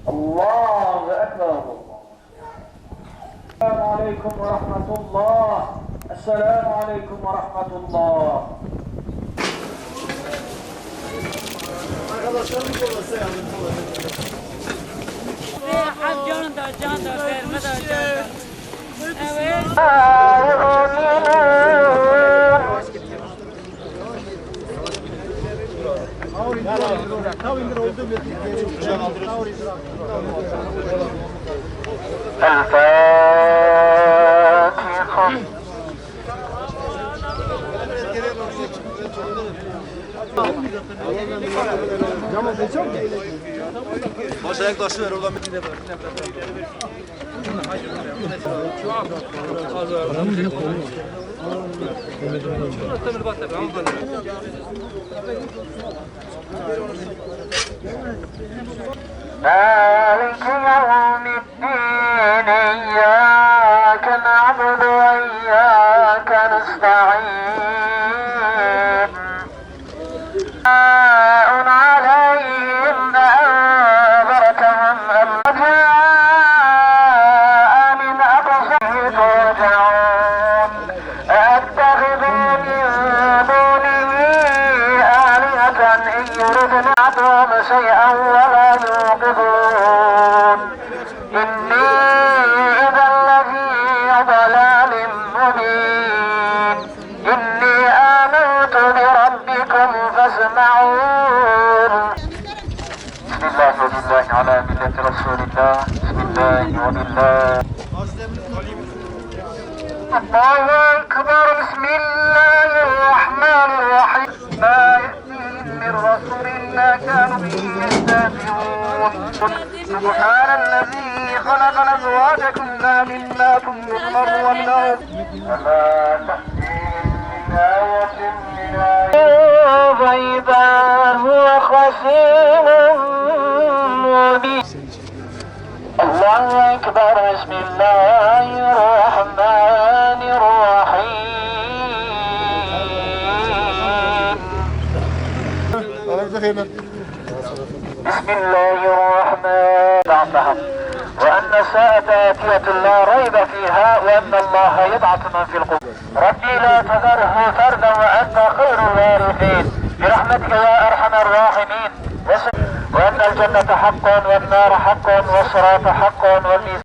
الله أكبر. السلام عليكم ورحمة الله. السلام عليكم ورحمة الله. الفاتحة. Boş ayak taşı ver oradan bir de ver. مالك يوم الدين إياك نعبد وإياك نستعين عليهم أنذرتهم أم جاء من أقصاه ترجعون أتخذ من دونه آلهة إن يردن عدوهم شيئا ولا يوقظون إني إذا لفي ضلال مبين إني آمنت بربكم فاسمعون. بسم الله وبالله على ملة رسول الله. بسم الله وبالله. الله أكبر. بسم الله الرحمن الرحيم. ما يأتيهم من رسول لا كانوا به يستهزئون. سبحان الذي خلق الأزواج كلها مما تنبت الأرض والأرض وما تأتيهم من آية من آيات فإذا هو خصيم مبين. الله أكبر. بسم الله الرحمن الرحيم. بسم الله الرحمن الرحيم. وأن الساعة آتية لا ريب فيها وأن الله يبعث من في القبور. ربي لا تذره فردا وأنت خير الوارثين برحمتك يا أرحم الراحمين. وأن الجنة حق والنار حق والصراط حق والميزان